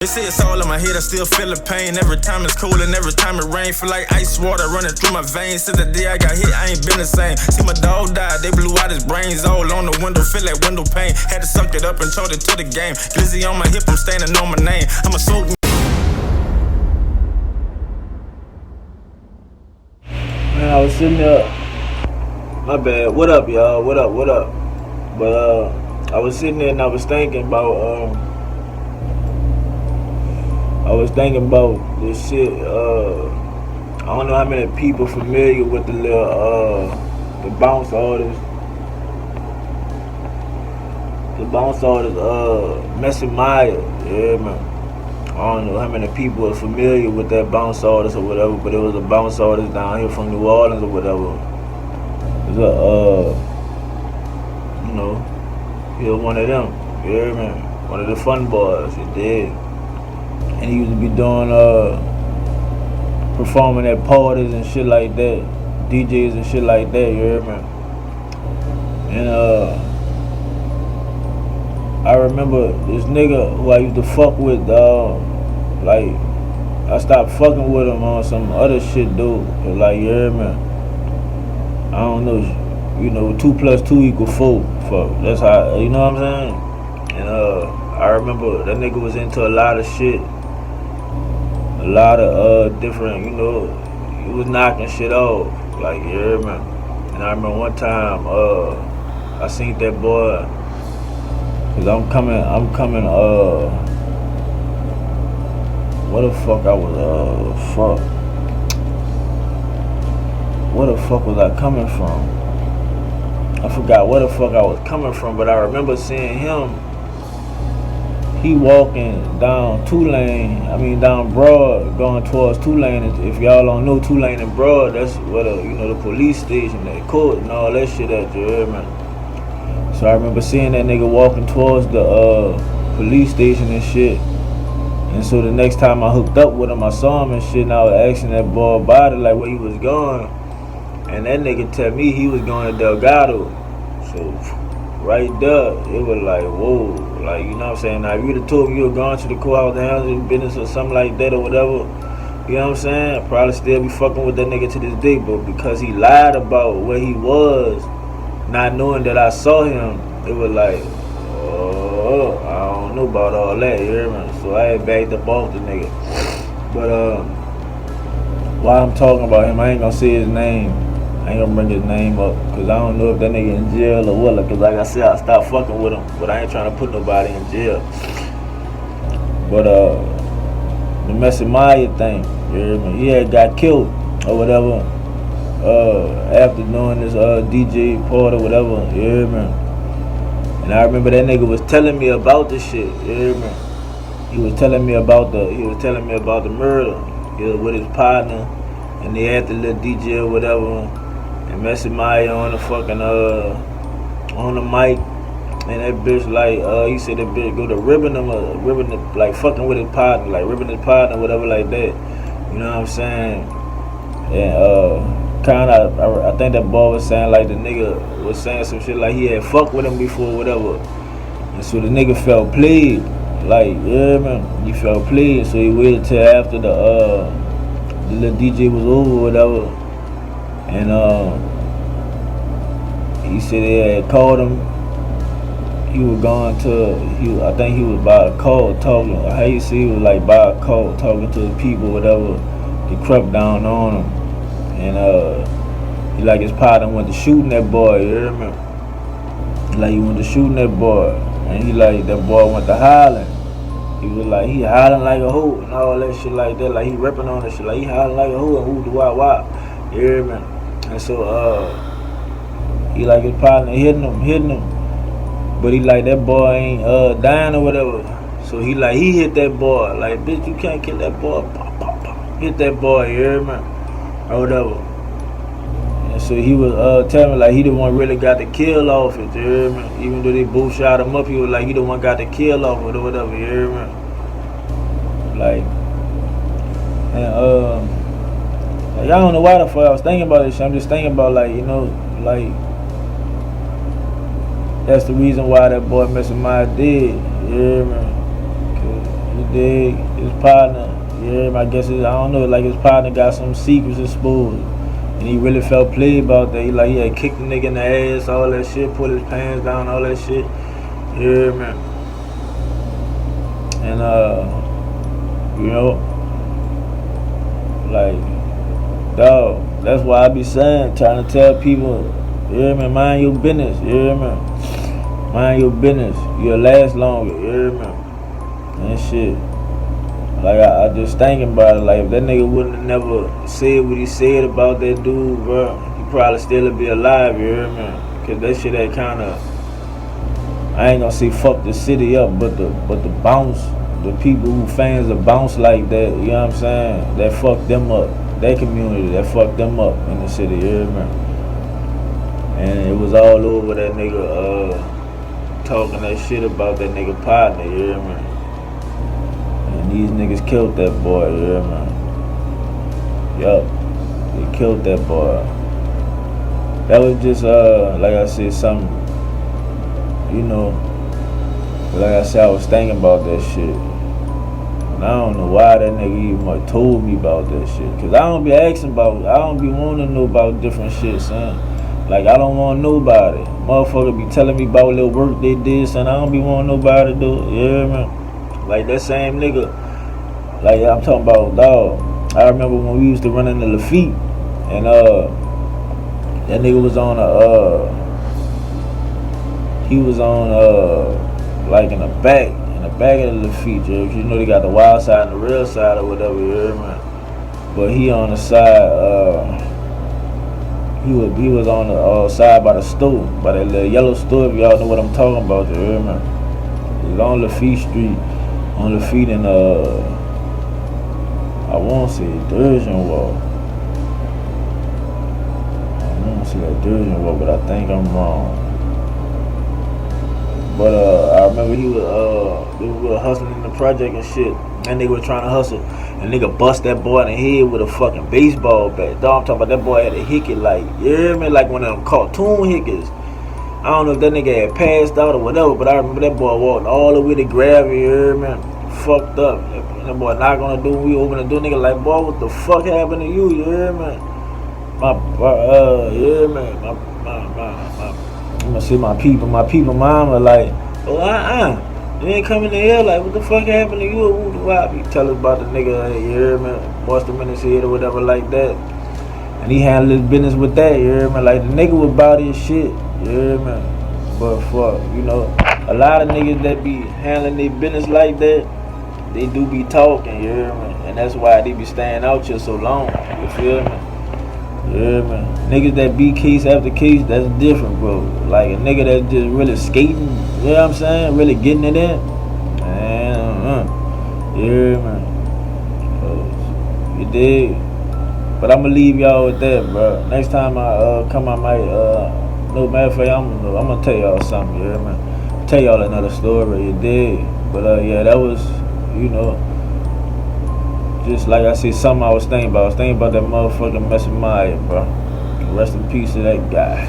They say it's all in my head, I still feel the pain. Every time it's cold and every time it rain, feel like ice water running through my veins. Since the day I got hit, I ain't been the same. See my dog die, they blew out his brains all on the window, feel like window pane. Had to suck it up and told it to the game. Glizzy on my hip, I'm standing on my name. I'm a soul. Man, I was sitting there. My bad. What up, y'all? What up? But I was sitting there and I was thinking about this shit. I don't know how many people familiar with the little the bounce artist. Messy Maya. Yeah, man. I don't know how many people are familiar with that bounce artist or whatever, but it was a bounce artist down here from New Orleans or whatever. It was you know, he was one of them. Yeah, man. One of the fun boys. He did. And he used to be doing performing at parties and shit like that, DJs and shit like that, you hear me? And I remember this nigga who I used to fuck with, like I stopped fucking with him on some other shit, dude. Like, you hear me? I don't know, you know, 2 + 2 = 4. Fuck, that's how, you know what I'm saying? And I remember that nigga was into a lot of shit. A lot of different, you know, he was knocking shit off, like, you hear me? And I remember one time, I seen that boy, cause I'm coming, what the fuck I was, where the fuck was I coming from? I forgot where the fuck I was coming from, but I remember seeing him. He walking down down Broad, going towards Tulane. If y'all don't know Tulane and Broad, that's where the police station, the court and all that shit at, you hear me? So I remember seeing that nigga walking towards the police station and shit. And so the next time I hooked up with him, I saw him and shit, and I was asking that boy about it, like where he was going. And that nigga tell me he was going to Delgado. So right there, it was like, whoa, like, you know what I'm saying? Now, if you'd have told me you were going to the courthouse to handle your business or something like that or whatever, you know what I'm saying? I'd probably still be fucking with that nigga to this day, but because he lied about where he was, not knowing that I saw him, it was like, oh, I don't know about all that, you hear me? So I had backed up off the nigga. But while I'm talking about him, I ain't gonna say his name. I ain't gonna bring his name up, cause I don't know if that nigga in jail or what. Cause like I said, I stopped fucking with him, but I ain't trying to put nobody in jail. But the Messy Maya thing, you hear me? He had got killed or whatever after doing this DJ part or whatever, you hear me? And I remember that nigga was telling me about this shit, you hear me? He was telling me about the murder. He was with his partner, and they had the little DJ or whatever. And Messy Maya on the fucking on the mic, and that bitch like he said that bitch go to ribbing him, like fucking with his partner, like ribbing his partner, whatever like that. You know what I'm saying? And I think that boy was saying like the nigga was saying some shit like he had fucked with him before, whatever. And so the nigga felt played, like, yeah, man, he felt played. So he waited till after the little DJ was over, whatever. And he said they had called him. He was going to, I think he was by a call talking. How you see, he was like by a call talking to the people, whatever. They crept down on him, and he like his partner went to shooting that boy. You hear me? Like he went to shooting that boy, and he like that boy went to hollering. He was like he hollering like a hoe and all that shit like that. Like he ripping on that shit. Like he hollering like a hoe and who the wah. You hear me? And so he like his partner hitting him, but he like that boy ain't dying or whatever. So he hit that boy, like, bitch, you can't kill that boy, pop, pop, pop. Hit that boy, you hear me? Or whatever. And so he was telling me like he the one really got the kill off it, you hear me? Even though they both shot him up, he was like he the one got the kill off it or whatever, you hear me? Like, and y'all don't know why the fuck I was thinking about this shit. I'm just thinking about, like, you know, like, that's the reason why that boy Messy Maya did, you hear me? Cause he dig? His partner, yeah, I guess I don't know, like his partner got some secrets exposed. And he really felt played about that. He had kicked the nigga in the ass, all that shit, put his pants down, all that shit. Yeah, man. And you know, like, dog, that's why I be saying, trying to tell people, yeah, man, mind your business, yeah, man. Mind your business. You'll last longer, yeah, man. And shit. Like, I just thinking about it, like, if that nigga wouldn't have never said what he said about that dude, bro, he probably still be alive, you hear me? Cause that shit that kinda, I ain't gonna say fuck the city up, but the bounce, the people who fans of bounce like that, you know what I'm saying? That fucked them up. That community, that fucked them up in the city, you hear me? And it was all over that nigga, talking that shit about that nigga partner, you hear me? And these niggas killed that boy, you hear me? Yup, they killed that boy. That was just, like I said, something, you know, like I said, I was thinking about that shit. And I don't know why that nigga even told me about that shit. Cause I don't be asking about, I don't be wanting to know about different shit, son. Like, I don't want nobody. Motherfucker be telling me about little work they did, son. I don't be wanting nobody to do it. Yeah, man. Like, that same nigga. Like, I'm talking about, dog. I remember when we used to run into Lafitte. And, that nigga was on he was on, like, in the back of the Lafitte, you know they got the wild side and the real side or whatever, you hear me? But he on the side, he was on the side by the store, by that little yellow store, if y'all know what I'm talking about, you hear me? He was on Lafitte Street, on Lafitte and, I want to say Durgeon Wall. I want to say that Durgeon Wall, but I think I'm wrong. But I remember they were hustling in the project and shit, and they were trying to hustle, and nigga bust that boy in the head with a fucking baseball bat. Dog, I'm talking about that boy had a hickey, like, you hear me? Like one of them cartoon hickeys. I don't know if that nigga had passed out or whatever, but I remember that boy walking all the way to grab it, you hear me? Fucked up. That boy knock on the door, we open the door, nigga like, boy, what the fuck happened to you, you hear me? Yeah, man, I'm gonna see my people mama like, oh, you ain't coming in here, like, what the fuck happened to you? Why be telling about the nigga, you hear me? Bust him in his head or whatever like that. And he handled his business with that, you hear me? Like, the nigga was about his shit, you hear me? But fuck, you know, a lot of niggas that be handling their business like that, they do be talking, you hear me? And that's why they be staying out here so long, you feel me? Yeah, man. Niggas that beat case after case, that's different, bro. Like a nigga that's just really skating, you know what I'm saying? Really getting it in. Man, yeah, man. You dig? But I'ma leave y'all with that, bro. Next time I come, I might, no matter of fact, I'm gonna tell y'all something, you hear me? Tell y'all another story, you dig? But yeah, that was, you know, just like I said, something I was thinking about. I was thinking about that motherfucking Messiah, bro. Rest in peace to that guy.